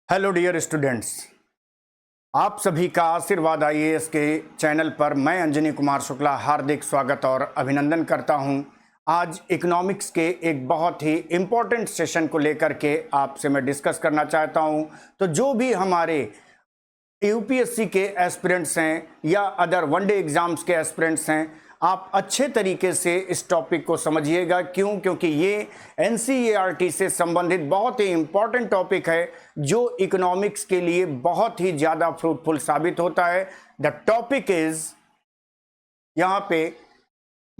Hello dear students, आप सभी का आशीर्वाद आईएएस के चैनल पर मैं अंजनी कुमार शुक्ला हार्दिक स्वागत और अभिनंदन करता हूं। आज इकोनॉमिक्स के एक बहुत ही इम्पोर्टेंट सेशन को लेकर के आपसे मैं डिस्कस करना चाहता हूं। तो जो भी हमारे यूपीएससी के एस्पिरेंट्स हैं या अदर वनडे एग्जाम्स के एस्पिरेंट्स हैं, आप अच्छे तरीके से इस टॉपिक को समझिएगा। क्यों? क्योंकि ये एनसीईआरटी से संबंधित बहुत ही इम्पॉर्टेंट टॉपिक है जो इकोनॉमिक्स के लिए बहुत ही ज़्यादा फ्रूटफुल साबित होता है। द टॉपिक इज यहाँ पे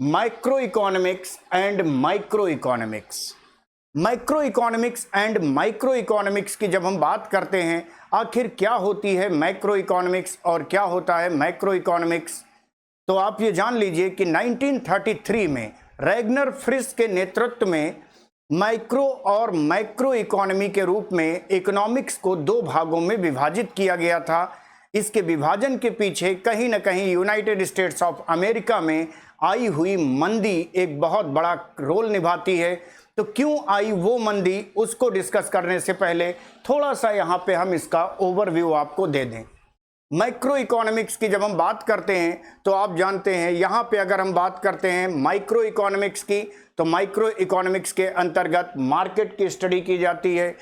micro economics and micro economics. Micro economics and micro economics की जब हम बात करते हैं, आखिर क्या होती है मैक्रो इकोनॉमिक्स और क्या होता है माइक्रो इकोनॉमिक्स, तो आप ये जान लीजिए कि 1933 में रैगनर फ्रिस के नेतृत्व में माइक्रो और मैक्रो इकोनॉमी के रूप में इकोनॉमिक्स को दो भागों में विभाजित किया गया था। इसके विभाजन के पीछे कहीं ना कहीं यूनाइटेड स्टेट्स ऑफ अमेरिका में आई हुई मंदी एक बहुत बड़ा रोल निभाती है। तो क्यों आई वो मंदी, उसको डिस्कस करने से पहले थोड़ा सा यहाँ पे हम इसका ओवरव्यू आपको दे दें। माइक्रो इकोनॉमिक्स की जब हम बात करते हैं तो आप जानते हैं यहाँ पे अगर हम बात करते हैं माइक्रो इकोनॉमिक्स की, तो माइक्रो इकोनॉमिक्स के अंतर्गत मार्केट की स्टडी की जाती है।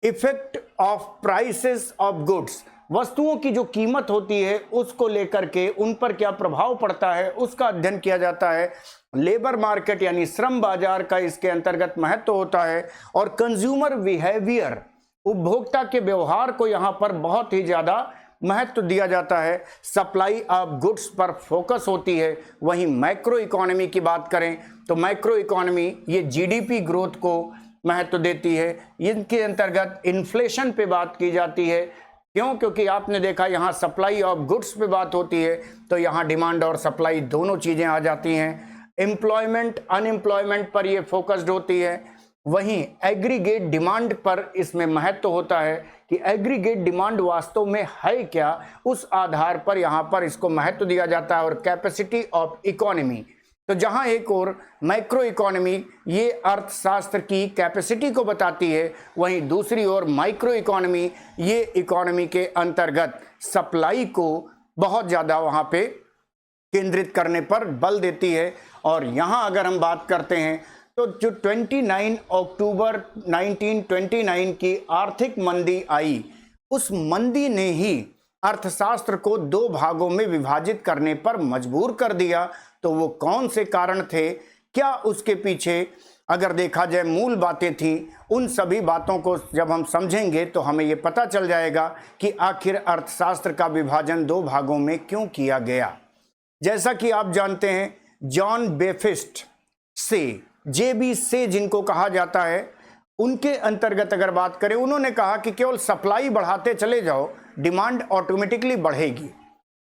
Effect of prices of goods, वस्तुओं की जो कीमत होती है उसको लेकर के उन पर क्या प्रभाव पड़ता है उसका अध्ययन किया जाता है। लेबर मार्केट यानी श्रम बाजार का इसके अंतर्गत महत्व होता है। और कंज्यूमर बिहेवियर, उपभोक्ता के व्यवहार को यहाँ पर बहुत ही ज़्यादा महत्व दिया जाता है। सप्लाई ऑफ गुड्स पर फोकस होती है। वहीं मैक्रो इकोनॉमी की बात करें तो मैक्रो इकोनॉमी ये जीडीपी ग्रोथ को महत्व देती है। इनके अंतर्गत इन्फ्लेशन पे बात की जाती है। क्यों? क्योंकि आपने देखा यहाँ सप्लाई ऑफ गुड्स पे बात होती है तो यहाँ डिमांड और सप्लाई दोनों चीज़ें आ जाती हैं। एम्प्लॉयमेंट अनएम्प्लॉयमेंट पर ये फोकस्ड होती है। वहीं एग्रीगेट डिमांड पर इसमें महत्व होता है कि एग्रीगेट डिमांड वास्तव में है क्या, उस आधार पर यहाँ पर इसको महत्व दिया जाता है। और कैपेसिटी ऑफ इकोनॉमी, तो जहाँ एक और मैक्रो इकोनॉमी ये अर्थशास्त्र की कैपेसिटी को बताती है, वहीं दूसरी ओर माइक्रो इकोनॉमी ये इकोनॉमी के अंतर्गत सप्लाई को बहुत ज़्यादा वहाँ पे केंद्रित करने पर बल देती है। और यहाँ अगर हम बात करते हैं तो जो 29 अक्टूबर 1929 की आर्थिक मंदी आई, उस मंदी ने ही अर्थशास्त्र को दो भागों में विभाजित करने पर मजबूर कर दिया। तो वो कौन से कारण थे, क्या उसके पीछे अगर देखा जाए मूल बातें थीं, उन सभी बातों को जब हम समझेंगे तो हमें ये पता चल जाएगा कि आखिर अर्थशास्त्र का विभाजन दो भागों में क्यों किया गया। जैसा कि आप जानते हैं, जॉन बेफिस्ट से, जेबी से जिनको कहा जाता है, उनके अंतर्गत अगर बात करें, उन्होंने कहा कि केवल सप्लाई बढ़ाते चले जाओ, डिमांड ऑटोमेटिकली बढ़ेगी।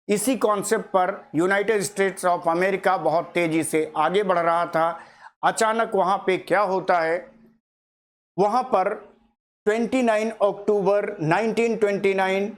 इसी कॉन्सेप्ट पर यूनाइटेड स्टेट्स ऑफ अमेरिका बहुत तेजी से आगे बढ़ रहा था। अचानक वहां पे क्या होता है, वहां पर 29 अक्टूबर 1929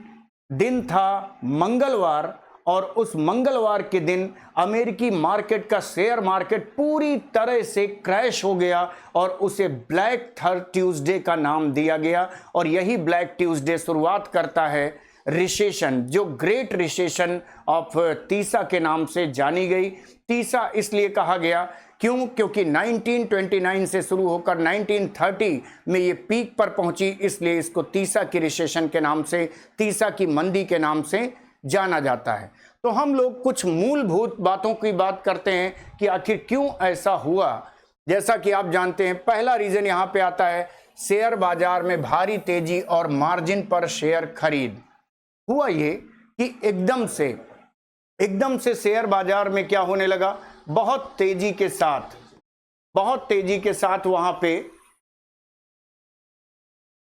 दिन था मंगलवार, और उस मंगलवार के दिन अमेरिकी मार्केट का शेयर मार्केट पूरी तरह से क्रैश हो गया और उसे ब्लैक ट्यूसडे का नाम दिया गया। और यही ब्लैक ट्यूसडे शुरुआत करता है रिसेशन, जो ग्रेट रिसेशन ऑफ तीसा के नाम से जानी गई। तीसा इसलिए कहा गया क्यों? क्योंकि 1929 से शुरू होकर 1930 में ये पीक पर पहुंची, इसलिए इसको तीसा की रिसेशन के नाम से, तीसा की मंदी के नाम से जाना जाता है। तो हम लोग कुछ मूलभूत बातों की बात करते हैं कि आखिर क्यों ऐसा हुआ। जैसा कि आप जानते हैं, पहला रीजन यहाँ पे आता है शेयर बाजार में भारी तेजी और मार्जिन पर शेयर खरीद। हुआ ये कि एकदम से शेयर बाजार में क्या होने लगा, बहुत तेजी के साथ वहां पे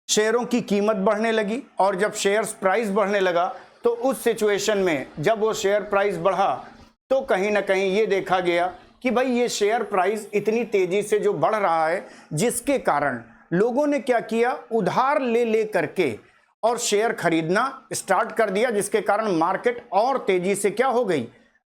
शेयरों की कीमत बढ़ने लगी। और जब शेयर्स प्राइस बढ़ने लगा तो उस सिचुएशन में जब वो शेयर प्राइस बढ़ा तो कहीं ना कहीं ये देखा गया कि भाई ये शेयर प्राइस इतनी तेजी से जो बढ़ रहा है, जिसके कारण लोगों ने क्या किया, उधार ले करके और शेयर खरीदना स्टार्ट कर दिया, जिसके कारण मार्केट और तेजी से क्या हो गई,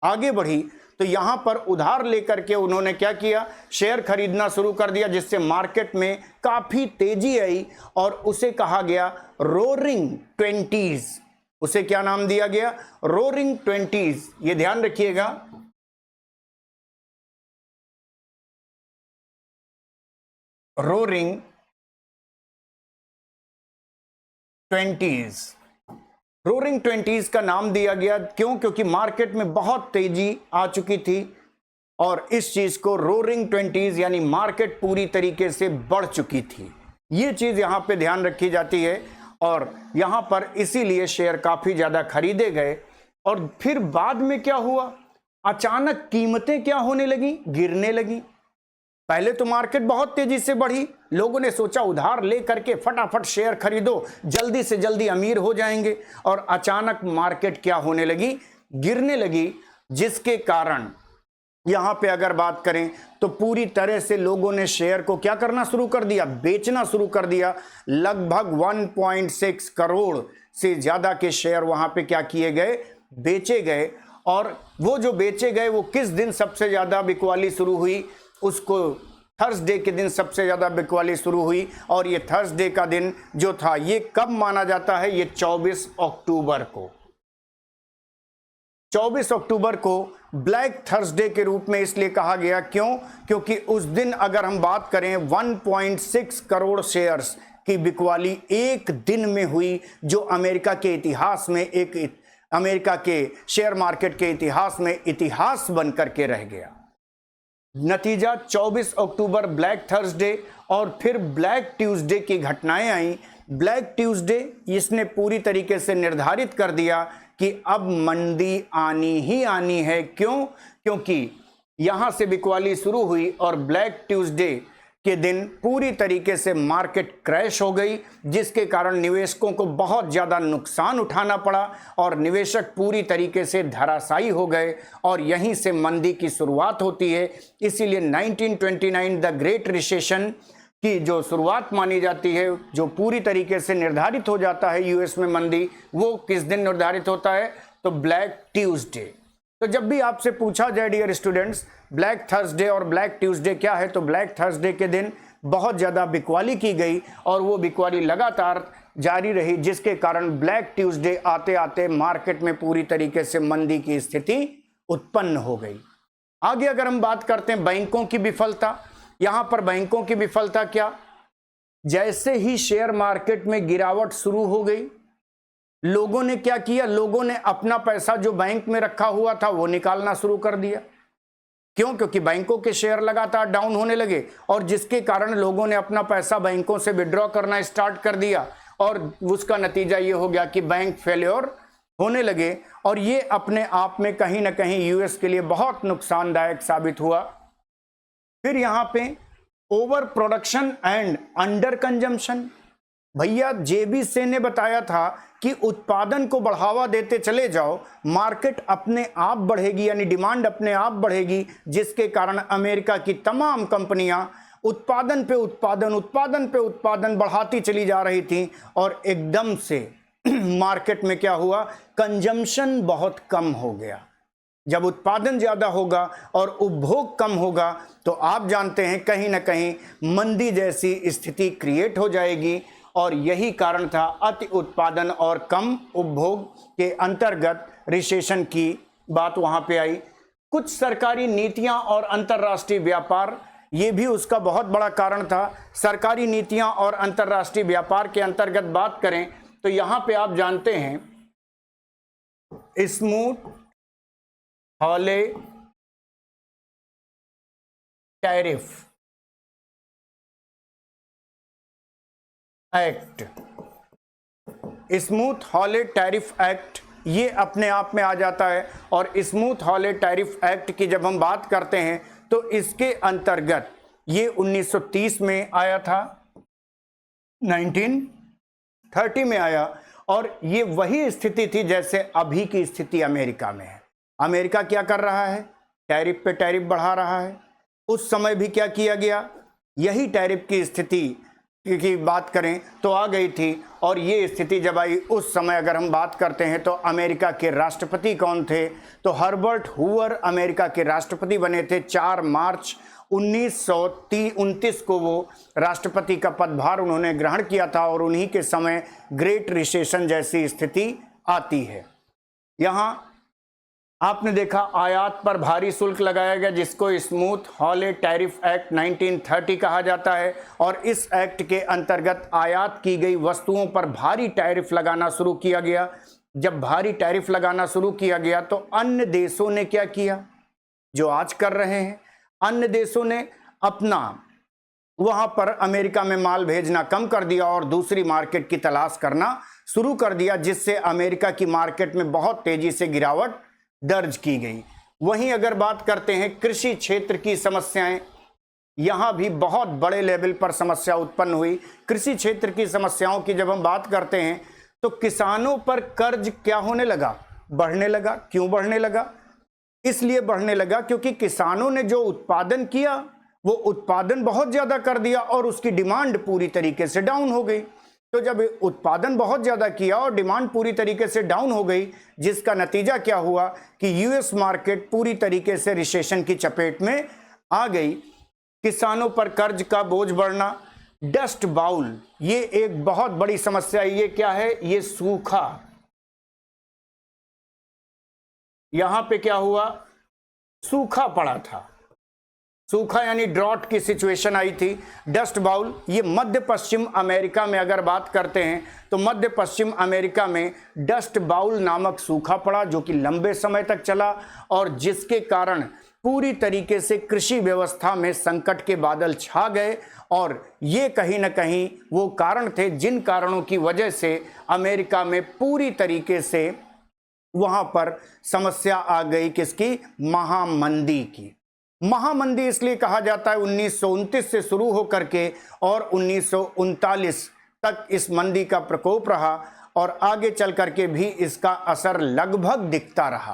आगे बढ़ी। तो यहां पर उधार लेकर के उन्होंने क्या किया, शेयर खरीदना शुरू कर दिया, जिससे मार्केट में काफी तेजी आई और उसे कहा गया रोरिंग 20s। उसे क्या नाम दिया गया, रोरिंग 20s। ये ध्यान रखिएगा, रोरिंग 20s। रोरिंग 20s का नाम दिया गया क्यों, क्योंकि मार्केट में बहुत तेजी आ चुकी थी और इस चीज को रोरिंग 20s यानी मार्केट पूरी तरीके से बढ़ चुकी थी। ये चीज यहां पे ध्यान रखी जाती है और यहां पर इसीलिए शेयर काफी ज्यादा खरीदे गए। और फिर बाद में क्या हुआ, अचानक कीमतें क्या होने लगी, गिरने लगी। पहले तो मार्केट बहुत तेजी से बढ़ी, लोगों ने सोचा उधार ले करके फटाफट शेयर खरीदो, जल्दी से जल्दी अमीर हो जाएंगे, और अचानक मार्केट क्या होने लगी, गिरने लगी, जिसके कारण यहां पे अगर बात करें तो पूरी तरह से लोगों ने शेयर को क्या करना शुरू कर दिया, बेचना शुरू कर दिया। लगभग 1.6 करोड़ से ज्यादा के शेयर वहां पे क्या किए गए, बेचे गए। और वो जो बेचे गए वो किस दिन सबसे ज्यादा बिकवाली शुरू हुई, उसको थर्सडे के दिन सबसे ज्यादा बिकवाली शुरू हुई। और ये थर्सडे का दिन जो था ये कब माना जाता है, ये 24 अक्टूबर को। 24 अक्टूबर को ब्लैक थर्सडे के रूप में इसलिए कहा गया, क्यों, क्योंकि उस दिन अगर हम बात करें 1.6 करोड़ शेयर्स की बिकवाली एक दिन में हुई, जो अमेरिका के इतिहास में अमेरिका के शेयर मार्केट के इतिहास में इतिहास बनकर के रह गया। नतीजा 24 अक्टूबर ब्लैक थर्सडे और फिर ब्लैक ट्यूसडे की घटनाएं आई। ब्लैक ट्यूसडे इसने पूरी तरीके से निर्धारित कर दिया कि अब मंदी आनी ही आनी है। क्यों, क्योंकि यहां से बिकवाली शुरू हुई और ब्लैक ट्यूसडे के दिन पूरी तरीके से मार्केट क्रैश हो गई, जिसके कारण निवेशकों को बहुत ज़्यादा नुकसान उठाना पड़ा और निवेशक पूरी तरीके से धराशायी हो गए और यहीं से मंदी की शुरुआत होती है। इसीलिए 1929 द ग्रेट रिसेशन की जो शुरुआत मानी जाती है, जो पूरी तरीके से निर्धारित हो जाता है यूएस में मंदी, वो किस दिन निर्धारित होता है, तो ब्लैक ट्यूसडे। तो जब भी आपसे पूछा जाए डियर स्टूडेंट्स ब्लैक थर्सडे और ब्लैक ट्यूसडे क्या है, तो ब्लैक थर्सडे के दिन बहुत ज़्यादा बिकवाली की गई और वो बिकवाली लगातार जारी रही, जिसके कारण ब्लैक ट्यूसडे आते आते मार्केट में पूरी तरीके से मंदी की स्थिति उत्पन्न हो गई। आगे अगर हम बात करते हैं बैंकों की विफलता, यहाँ पर बैंकों की विफलता क्या, जैसे ही शेयर मार्केट में गिरावट शुरू हो गई, लोगों ने क्या किया, लोगों ने अपना पैसा जो बैंक में रखा हुआ था वो निकालना शुरू कर दिया। क्यों, क्योंकि बैंकों के शेयर लगातार डाउन होने लगे और जिसके कारण लोगों ने अपना पैसा बैंकों से विड्रॉ करना स्टार्ट कर दिया और उसका नतीजा ये हो गया कि बैंक फेल्योर होने लगे और ये अपने आप में कहीं ना कहीं यूएस के लिए बहुत नुकसानदायक साबित हुआ। फिर यहाँ पे over production and under consumption, भैया जेबी सेन ने बताया था कि उत्पादन को बढ़ावा देते चले जाओ, मार्केट अपने आप बढ़ेगी, यानी डिमांड अपने आप बढ़ेगी, जिसके कारण अमेरिका की तमाम कंपनियां उत्पादन पे उत्पादन बढ़ाती चली जा रही थी और एकदम से मार्केट में क्या हुआ, कंजम्पशन बहुत कम हो गया। जब उत्पादन ज़्यादा होगा और उपभोग कम होगा तो आप जानते हैं कहीं ना कहीं मंदी जैसी स्थिति क्रिएट हो जाएगी और यही कारण था अति उत्पादन और कम उपभोग के अंतर्गत रिसेशन की बात वहां पे आई। कुछ सरकारी नीतियां और अंतर्राष्ट्रीय व्यापार, ये भी उसका बहुत बड़ा कारण था। सरकारी नीतियां और अंतर्राष्ट्रीय व्यापार के अंतर्गत बात करें तो यहां पे आप जानते हैं smooth Hawley tariff act, smooth Hawley tariff act ये अपने आप में आ जाता है। और स्मूथ हॉले टैरिफ एक्ट की जब हम बात करते हैं तो इसके अंतर्गत ये 1930 में आया था, 1930 में आया और ये वही स्थिति थी जैसे अभी की स्थिति अमेरिका में है। अमेरिका क्या कर रहा है, टैरिफ पे टैरिफ बढ़ा रहा है। उस समय भी क्या किया गया, यही टैरिफ की स्थिति की बात करें तो आ गई थी। और ये स्थिति जब आई उस समय अगर हम बात करते हैं तो अमेरिका के राष्ट्रपति कौन थे, तो हर्बर्ट हूवर अमेरिका के राष्ट्रपति बने थे। 4 मार्च 1929 को वो राष्ट्रपति का पदभार उन्होंने ग्रहण किया था और उन्हीं के समय ग्रेट रिसेशन जैसी स्थिति आती है। यहाँ आपने देखा आयात पर भारी शुल्क लगाया गया जिसको स्मूथ हॉले टैरिफ एक्ट 1930 कहा जाता है। और इस एक्ट के अंतर्गत आयात की गई वस्तुओं पर भारी टैरिफ लगाना शुरू किया गया। जब भारी टैरिफ लगाना शुरू किया गया तो अन्य देशों ने क्या किया, जो आज कर रहे हैं। अन्य देशों ने अपना वहां पर अमेरिका में माल भेजना कम कर दिया और दूसरी मार्केट की तलाश करना शुरू कर दिया, जिससे अमेरिका की मार्केट में बहुत तेजी से गिरावट दर्ज की गई। वहीं अगर बात करते हैं कृषि क्षेत्र की समस्याएं, यहां भी बहुत बड़े लेवल पर समस्या उत्पन्न हुई। कृषि क्षेत्र की समस्याओं की जब हम बात करते हैं तो किसानों पर कर्ज क्या होने लगा, बढ़ने लगा। क्यों बढ़ने लगा? इसलिए बढ़ने लगा क्योंकि किसानों ने जो उत्पादन किया वो उत्पादन बहुत ज्यादा कर दिया और उसकी डिमांड पूरी तरीके से डाउन हो गई। तो जब उत्पादन बहुत ज़्यादा किया और डिमांड पूरी तरीके से डाउन हो गई, जिसका नतीजा क्या हुआ कि यूएस मार्केट पूरी तरीके से रिसेशन की चपेट में आ गई। किसानों पर कर्ज का बोझ बढ़ना, डस्ट बाउल, ये एक बहुत बड़ी समस्या है। ये क्या है? ये सूखा। यहां पे क्या हुआ? सूखा पड़ा था। सूखा यानी ड्रॉट की सिचुएशन आई थी। डस्ट बाउल, ये मध्य पश्चिम अमेरिका में अगर बात करते हैं तो मध्य पश्चिम अमेरिका में डस्ट बाउल नामक सूखा पड़ा जो कि लंबे समय तक चला और जिसके कारण पूरी तरीके से कृषि व्यवस्था में संकट के बादल छा गए। और ये कहीं ना कहीं वो कारण थे जिन कारणों की वजह से अमेरिका में पूरी तरीके से वहां पर समस्या आ गई। किसकी? महामंदी की। महामंदी इसलिए कहा जाता है 1929 से शुरू होकर के और 1939 तक इस मंदी का प्रकोप रहा और आगे चल करके भी इसका असर लगभग दिखता रहा।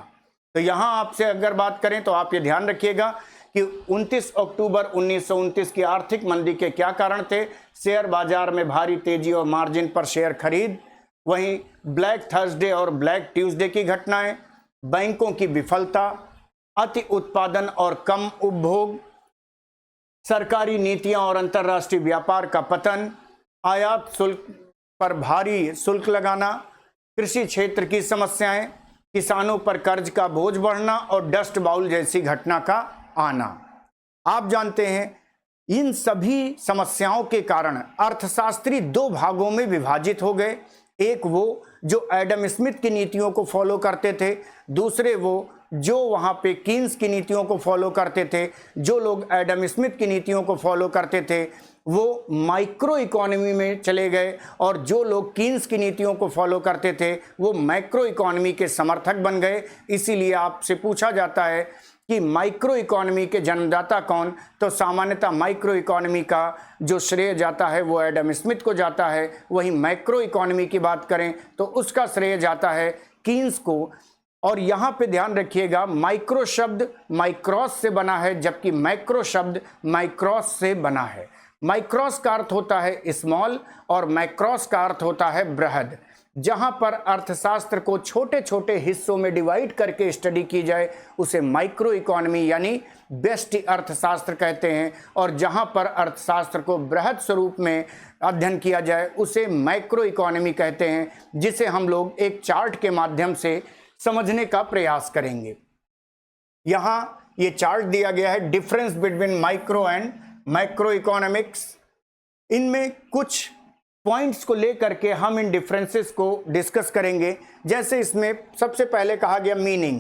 तो यहां आपसे अगर बात करें तो आप ये ध्यान रखिएगा कि 29 अक्टूबर 1929 की आर्थिक मंदी के क्या कारण थे। शेयर बाजार में भारी तेजी और मार्जिन पर शेयर खरीद, वहीं ब्लैक थर्सडे और ब्लैक ट्यूसडे की घटनाएं, बैंकों की विफलता, अति उत्पादन और कम उपभोग, सरकारी नीतियां और अंतर्राष्ट्रीय व्यापार का पतन, आयात शुल्क पर भारी शुल्क लगाना, कृषि क्षेत्र की समस्याएं, किसानों पर कर्ज का बोझ बढ़ना और डस्ट बाउल जैसी घटना का आना। आप जानते हैं इन सभी समस्याओं के कारण अर्थशास्त्री 2 भागों में विभाजित हो गए। एक वो जो एडम स्मिथ की नीतियों को फॉलो करते थे, दूसरे वो जो वहाँ पे कीन्स की नीतियों को फॉलो करते थे। जो लोग एडम स्मिथ की नीतियों को फॉलो करते थे वो माइक्रो इकोनॉमी में चले गए और जो लोग कीन्स की नीतियों को फॉलो करते थे वो मैक्रो इकोनॉमी के समर्थक बन गए। इसीलिए आपसे पूछा जाता है कि माइक्रो इकोनॉमी के जन्मदाता कौन, तो सामान्यतः माइक्रो इकोनॉमी का जो श्रेय जाता है वो एडम स्मिथ को जाता है। वहीं मैक्रो इकोनॉमी की बात करें तो उसका श्रेय जाता है कीन्स को। और यहाँ पे ध्यान रखिएगा माइक्रो शब्द माइक्रॉस से बना है जबकि मैक्रो शब्द माइक्रॉस से बना है। माइक्रॉस का अर्थ होता है स्मॉल और मैक्रोस का अर्थ होता है बृहद। जहाँ पर अर्थशास्त्र को छोटे छोटे हिस्सों में डिवाइड करके स्टडी की जाए उसे माइक्रो इकोनॉमी यानी व्यष्टि अर्थशास्त्र कहते हैं और जहाँ पर अर्थशास्त्र को बृहद स्वरूप में अध्ययन किया जाए उसे मैक्रो इकोनॉमी कहते हैं, जिसे हम लोग एक चार्ट के माध्यम से समझने का प्रयास करेंगे। यहाँ ये चार्ट दिया गया है difference between micro and macro economics. इनमें कुछ पॉइंट्स को लेकर के हम इन डिफरेंसेस को डिस्कस करेंगे। जैसे इसमें सबसे पहले कहा गया meaning,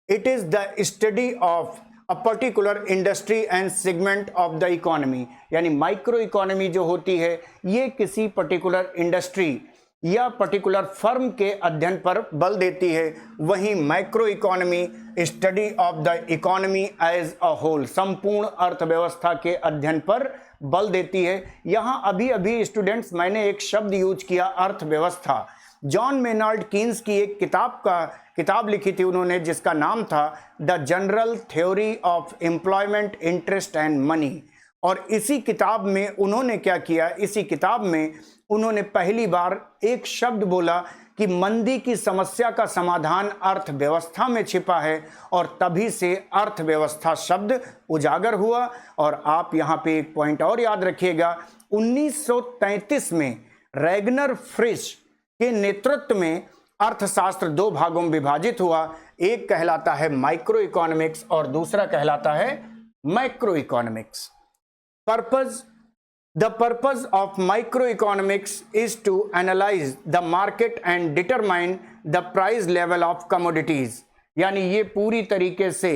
it is the study of a particular industry and segment of the economy. यानी माइक्रो इकोनॉमी जो होती है ये किसी पर्टिकुलर इंडस्ट्री या पर्टिकुलर फर्म के अध्ययन पर बल देती है। वहीं macro economy study of the economy as a whole, संपूर्ण अर्थव्यवस्था के अध्ययन पर बल देती है। यहाँ अभी अभी स्टूडेंट्स मैंने एक शब्द यूज किया अर्थव्यवस्था। जॉन मेनार्ड कीन्स की एक किताब लिखी थी उन्होंने जिसका नाम था the general theory of employment interest and money. और इसी किताब में उन्होंने क्या किया, इसी किताब में उन्होंने पहली बार एक शब्द बोला कि मंदी की समस्या का समाधान अर्थव्यवस्था में छिपा है, और तभी से अर्थव्यवस्था शब्द उजागर हुआ। और आप यहां पे एक पॉइंट और याद रखिएगा, 1933 में रैगनर फ्रिश के नेतृत्व में अर्थशास्त्र दो भागों में विभाजित हुआ। एक कहलाता है माइक्रो इकोनॉमिक्स और दूसरा कहलाता है macro economics. The purpose of microeconomics is to analyze the market and determine the price level of commodities। यानी ये पूरी तरीके से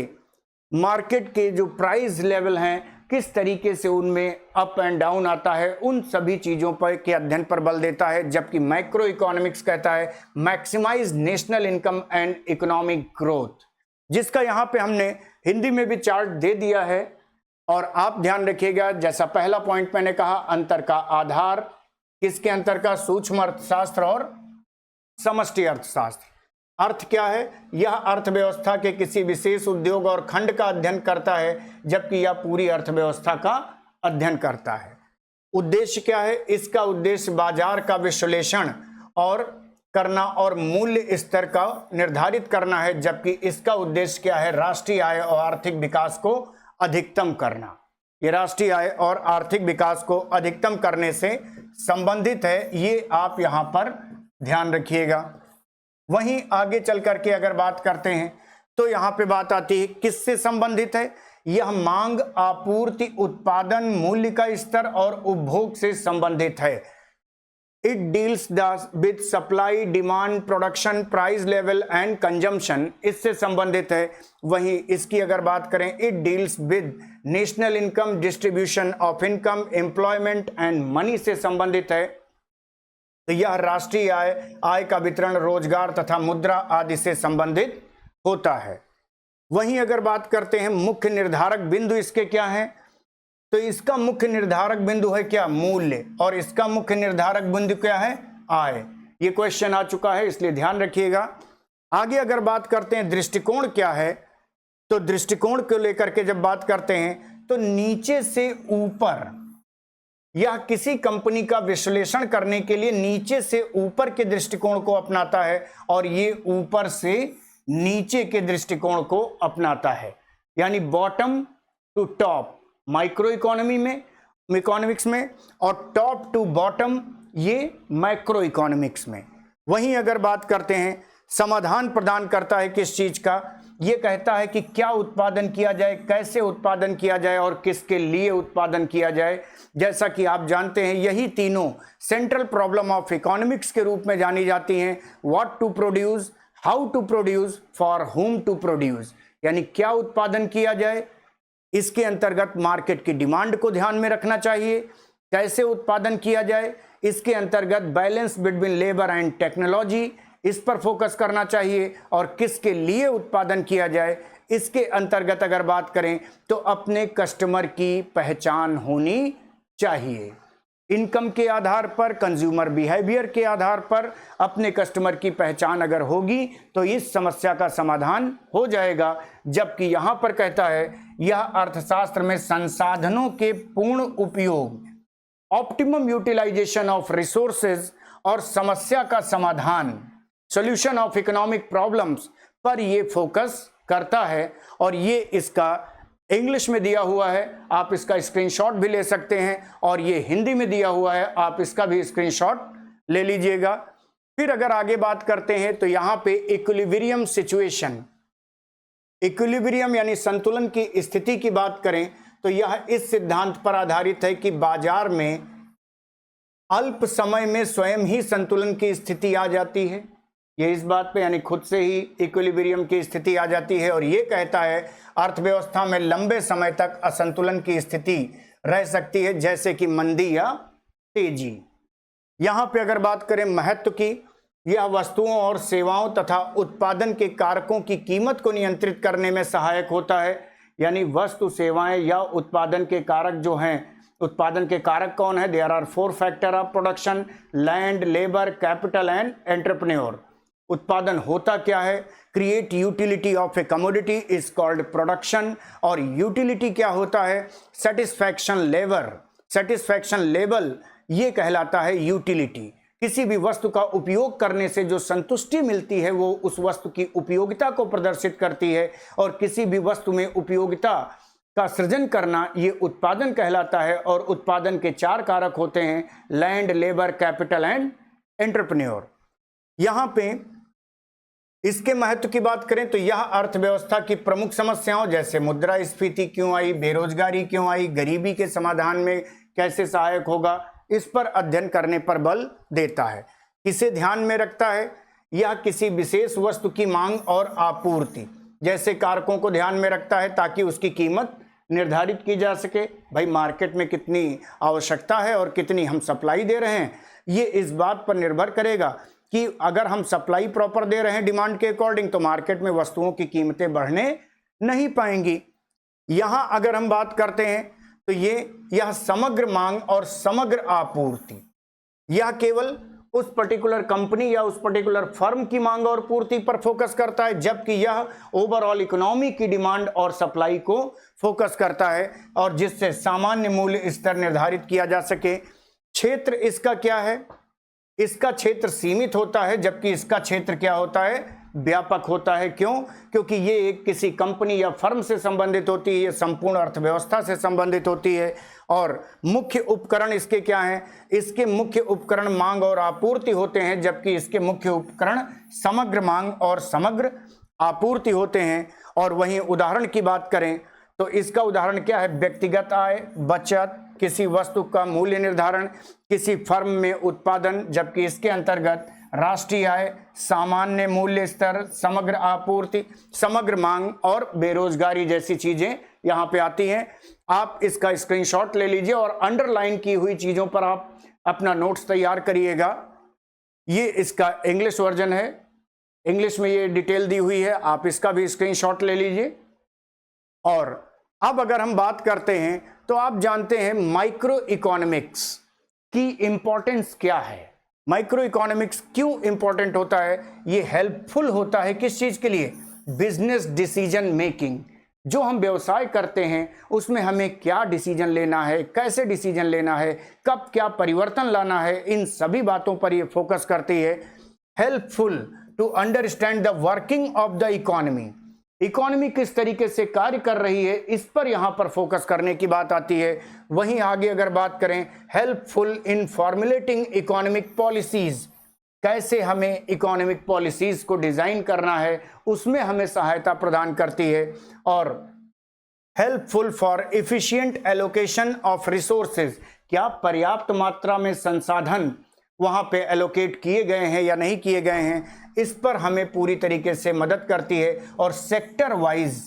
मार्केट के जो प्राइस लेवल हैं, किस तरीके से उनमें अप एंड डाउन आता है, उन सभी चीज़ों पर के अध्ययन पर बल देता है। जबकि माइक्रो इकोनॉमिक्स कहता है maximize national income and economic growth, जिसका यहाँ पे हमने हिंदी में भी चार्ट दे दिया है। और आप ध्यान रखिएगा, जैसा पहला पॉइंट मैंने कहा, अंतर का आधार किसके अंतर का, सूक्ष्म अर्थशास्त्र और समष्टि अर्थशास्त्र। अर्थ क्या है, यह अर्थव्यवस्था के किसी विशेष उद्योग और खंड का अध्ययन करता है, जबकि यह पूरी अर्थव्यवस्था का अध्ययन करता है। उद्देश्य क्या है, इसका उद्देश्य बाजार का विश्लेषण और करना और मूल्य स्तर का निर्धारित करना है, जबकि इसका उद्देश्य क्या है, राष्ट्रीय आय और आर्थिक विकास को अधिकतम करना। ये राष्ट्रीय आय और आर्थिक विकास को अधिकतम करने से संबंधित है, ये आप यहां पर ध्यान रखिएगा। वहीं आगे चल करके अगर बात करते हैं तो यहां पे बात आती है किससे संबंधित है, यह मांग, आपूर्ति, उत्पादन, मूल्य का स्तर और उपभोग से संबंधित है। It deals with supply, demand, production, price level and consumption, इससे संबंधित है। वहीं इसकी अगर बात करें, it deals with national income, distribution of income, employment and money से संबंधित है। तो यह राष्ट्रीय आय, आय का वितरण, रोजगार तथा मुद्रा आदि से संबंधित होता है। वहीं अगर बात करते हैं मुख्य निर्धारक बिंदु इसके क्या हैं, तो इसका मुख्य निर्धारक बिंदु है क्या, मूल्य, और इसका मुख्य निर्धारक बिंदु क्या है, आय। ये क्वेश्चन आ चुका है, इसलिए ध्यान रखिएगा। आगे अगर बात करते हैं दृष्टिकोण क्या है, तो दृष्टिकोण को लेकर के जब बात करते हैं तो नीचे से ऊपर, यह किसी कंपनी का विश्लेषण करने के लिए नीचे से ऊपर के दृष्टिकोण को अपनाता है, और ये ऊपर से नीचे के दृष्टिकोण को अपनाता है। यानी bottom to top micro economy में, इकोनॉमिक्स में, और टॉप टू बॉटम ये मैक्रो इकोनॉमिक्स में। वहीं अगर बात करते हैं समाधान प्रदान करता है किस चीज का, ये कहता है कि क्या उत्पादन किया जाए, कैसे उत्पादन किया जाए और किसके लिए उत्पादन किया जाए। जैसा कि आप जानते हैं यही तीनों सेंट्रल प्रॉब्लम ऑफ इकोनॉमिक्स के रूप में जानी जाती हैं। What to produce, how to produce, for whom to produce. यानी क्या उत्पादन किया जाए, इसके अंतर्गत मार्केट की डिमांड को ध्यान में रखना चाहिए। कैसे उत्पादन किया जाए, इसके अंतर्गत balance between labour and technology, इस पर फोकस करना चाहिए। और किसके लिए उत्पादन किया जाए, इसके अंतर्गत अगर बात करें तो अपने कस्टमर की पहचान होनी चाहिए। इनकम के आधार पर, कंज्यूमर बिहेवियर के आधार पर अपने कस्टमर की पहचान अगर होगी तो इस समस्या का समाधान हो जाएगा। जबकि यहां पर कहता है यह अर्थशास्त्र में संसाधनों के पूर्ण उपयोग, ऑप्टिमम यूटिलाइजेशन ऑफ रिसोर्सेज और समस्या का समाधान, सॉल्यूशन ऑफ इकोनॉमिक प्रॉब्लम्स पर यह फोकस करता है। और ये इसका इंग्लिश में दिया हुआ है, आप इसका स्क्रीनशॉट भी ले सकते हैं, और ये हिंदी में दिया हुआ है, आप इसका भी स्क्रीनशॉट ले लीजिएगा। फिर अगर आगे बात करते हैं तो यहां पे इक्विलिब्रियम सिचुएशन, इक्विलिब्रियम यानी संतुलन की स्थिति की बात करें तो यह इस सिद्धांत पर आधारित है कि बाजार में अल्प समय में स्वयं ही संतुलन की स्थिति आ जाती है। ये इस बात पे यानी खुद से ही इक्विलिब्रियम की स्थिति आ जाती है। और ये कहता है अर्थव्यवस्था में लंबे समय तक असंतुलन की स्थिति रह सकती है, जैसे कि मंदी या तेजी। यहां पे अगर बात करें महत्व की, यह वस्तुओं और सेवाओं तथा उत्पादन के कारकों की कीमत को नियंत्रित करने में सहायक होता है। यानी वस्तु, सेवाएं या उत्पादन के कारक जो हैं, उत्पादन के कारक कौन है, there are 4 factor of production, land, labour, capital and entrepreneur. उत्पादन होता क्या है? Create utility of a commodity is called production. और यूटिलिटी क्या होता है? Satisfaction level. सेटिस्फैक्शन लेवल ये कहलाता है यूटिलिटी। किसी भी वस्तु का उपयोग करने से जो संतुष्टि मिलती है वो उस वस्तु की उपयोगिता को प्रदर्शित करती है, और किसी भी वस्तु में उपयोगिता का सृजन करना ये उत्पादन कहलाता है। और उत्पादन के 4 कारक होते हैं: land, labour, capital and entrepreneur. यहाँ पे इसके महत्व की बात करें तो यह अर्थव्यवस्था की प्रमुख समस्याओं जैसे मुद्रास्फीति क्यों आई, बेरोजगारी क्यों आई, गरीबी के समाधान में कैसे सहायक होगा, इस पर अध्ययन करने पर बल देता है। इसे ध्यान में रखता है, यह किसी विशेष वस्तु की मांग और आपूर्ति जैसे कारकों को ध्यान में रखता है ताकि उसकी कीमत निर्धारित की जा सके। भाई मार्केट में कितनी आवश्यकता है और कितनी हम सप्लाई दे रहे हैं, ये इस बात पर निर्भर करेगा कि अगर हम सप्लाई प्रॉपर दे रहे हैं डिमांड के अकॉर्डिंग तो मार्केट में वस्तुओं की कीमतें बढ़ने नहीं पाएंगी। यहाँ अगर हम बात करते हैं तो यह समग्र मांग और समग्र आपूर्ति, यह केवल उस पर्टिकुलर कंपनी या उस पर्टिकुलर फर्म की मांग और पूर्ति पर फोकस करता है, जबकि यह ओवरऑल इकोनॉमी की डिमांड और सप्लाई को फोकस करता है, और जिससे सामान्य मूल्य स्तर निर्धारित किया जा सके। क्षेत्र इसका क्या है? इसका क्षेत्र सीमित होता है, जबकि इसका क्षेत्र क्या होता है? व्यापक होता है। क्यों? क्योंकि ये एक किसी कंपनी या फर्म से संबंधित होती है, ये संपूर्ण अर्थव्यवस्था से संबंधित होती है। और मुख्य उपकरण इसके क्या हैं? इसके मुख्य उपकरण मांग और आपूर्ति होते हैं, जबकि इसके मुख्य उपकरण समग्र मांग और समग्र आपूर्ति होते हैं। और वहीं उदाहरण की बात करें तो इसका उदाहरण क्या है? व्यक्तिगत आय, बचत, किसी वस्तु का मूल्य निर्धारण, किसी फर्म में उत्पादन, जबकि इसके अंतर्गत राष्ट्रीय आय, सामान्य मूल्य स्तर, समग्र आपूर्ति, समग्र मांग और बेरोजगारी जैसी चीजें यहाँ पे आती हैं। आप इसका स्क्रीनशॉट ले लीजिए और अंडरलाइन की हुई चीजों पर आप अपना नोट्स तैयार करिएगा। ये इसका इंग्लिश वर्जन है, इंग्लिश में ये डिटेल दी हुई है, आप इसका भी स्क्रीनशॉट ले लीजिए। और अब अगर हम बात करते हैं तो आप जानते हैं माइक्रो इकोनॉमिक्स की इंपॉर्टेंस क्या है। माइक्रो इकोनॉमिक्स क्यों इंपॉर्टेंट होता है? ये हेल्पफुल होता है किस चीज के लिए? Business decision making. जो हम व्यवसाय करते हैं उसमें हमें क्या डिसीजन लेना है, कैसे डिसीजन लेना है, कब क्या परिवर्तन लाना है, इन सभी बातों पर ये फोकस करती है। Helpful to understand the working of the economy. Economy किस तरीके से कार्य कर रही है, इस पर यहां पर फोकस करने की बात आती है। वहीं आगे अगर बात करें, helpful in formulating economic policies, कैसे हमें इकोनॉमिक पॉलिसीज को डिजाइन करना है, उसमें हमें सहायता प्रदान करती है। और helpful for efficient allocation of resources, क्या पर्याप्त मात्रा में संसाधन वहां पे एलोकेट किए गए हैं या नहीं किए गए हैं, इस पर हमें पूरी तरीके से मदद करती है। और सेक्टर वाइज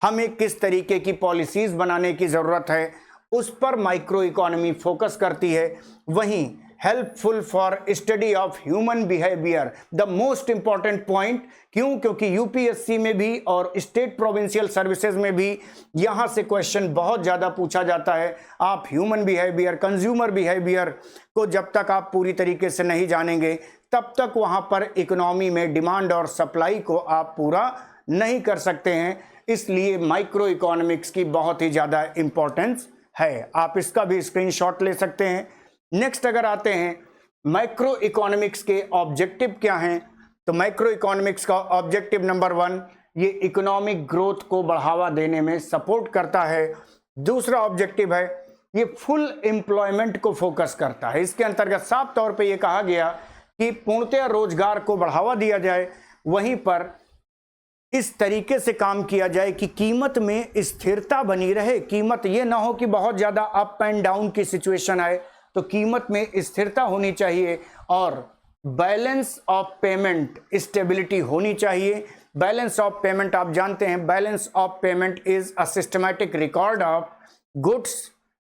हमें किस तरीके की पॉलिसीज बनाने की जरूरत है, उस पर माइक्रो इकोनॉमी फोकस करती है। वहीं helpful for study of human behaviour, the most important point. क्यों? क्योंकि यूपीएससी में भी और स्टेट प्रोविंशियल सर्विसेज में भी यहां से क्वेश्चन बहुत ज्यादा पूछा जाता है। आप ह्यूमन बिहेवियर, कंज्यूमर बिहेवियर को जब तक आप पूरी तरीके से नहीं जानेंगे तब तक वहां पर इकोनॉमी में डिमांड और सप्लाई को आप पूरा नहीं कर सकते हैं। इसलिए माइक्रो इकोनॉमिक्स की बहुत ही ज्यादा इंपॉर्टेंस है। आप इसका भी स्क्रीनशॉट ले सकते हैं। नेक्स्ट अगर आते हैं, माइक्रो इकोनॉमिक्स के ऑब्जेक्टिव क्या हैं, तो माइक्रो इकोनॉमिक्स का ऑब्जेक्टिव नंबर 1, ये इकोनॉमिक ग्रोथ को बढ़ावा देने में सपोर्ट करता है। दूसरा ऑब्जेक्टिव है ये फुल एम्प्लॉयमेंट को फोकस करता है। इसके अंतर्गत साफ तौर पे ये कहा गया कि पूर्णतः रोजगार को बढ़ावा दिया जाए, वहीं पर इस तरीके से काम किया जाए कि कीमत में स्थिरता बनी रहे। कीमत ये ना हो कि बहुत ज्यादा अप एंड डाउन की सिचुएशन आए, तो कीमत में स्थिरता होनी चाहिए। और बैलेंस ऑफ पेमेंट स्टेबिलिटी होनी चाहिए। बैलेंस ऑफ पेमेंट आप जानते हैं, balance of payment is a systematic record of goods,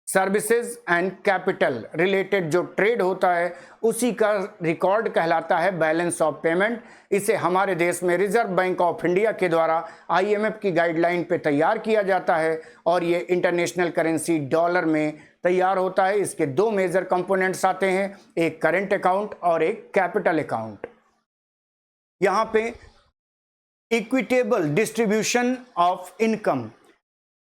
services and capital related जो ट्रेड होता है उसी का रिकॉर्ड कहलाता है बैलेंस ऑफ पेमेंट। इसे हमारे देश में रिजर्व बैंक ऑफ इंडिया के द्वारा आईएमएफ की गाइडलाइन पे तैयार किया जाता है और ये इंटरनेशनल करेंसी डॉलर में तैयार होता है। इसके 2 मेजर कंपोनेंट्स आते हैं, एक करेंट अकाउंट और एक कैपिटल अकाउंट। यहाँ पे इक्विटेबल डिस्ट्रीब्यूशन ऑफ इनकम,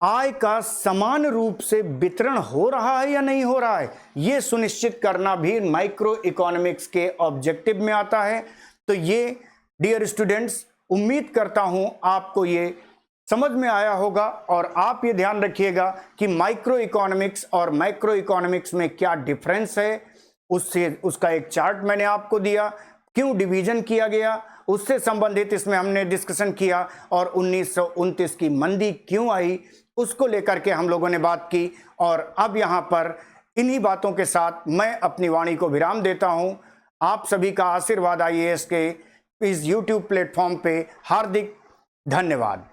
आय का समान रूप से वितरण हो रहा है या नहीं हो रहा है, यह सुनिश्चित करना भी माइक्रो इकोनॉमिक्स के ऑब्जेक्टिव में आता है। तो ये डियर स्टूडेंट्स, उम्मीद करता हूं आपको ये समझ में आया होगा और आप ये ध्यान रखिएगा कि माइक्रो इकोनॉमिक्स और मैक्रो इकोनॉमिक्स में क्या डिफरेंस है। उसका एक चार्ट मैंने आपको दिया, क्यों डिवीजन किया गया उससे संबंधित इसमें हमने डिस्कशन किया, और 1929 की मंदी क्यों आई उसको लेकर के हम लोगों ने बात की। और अब यहाँ पर इन्हीं बातों के साथ मैं अपनी वाणी को विराम देता हूँ। आप सभी का आशीर्वाद IAS के इस YouTube प्लेटफॉर्म पे हार्दिक धन्यवाद।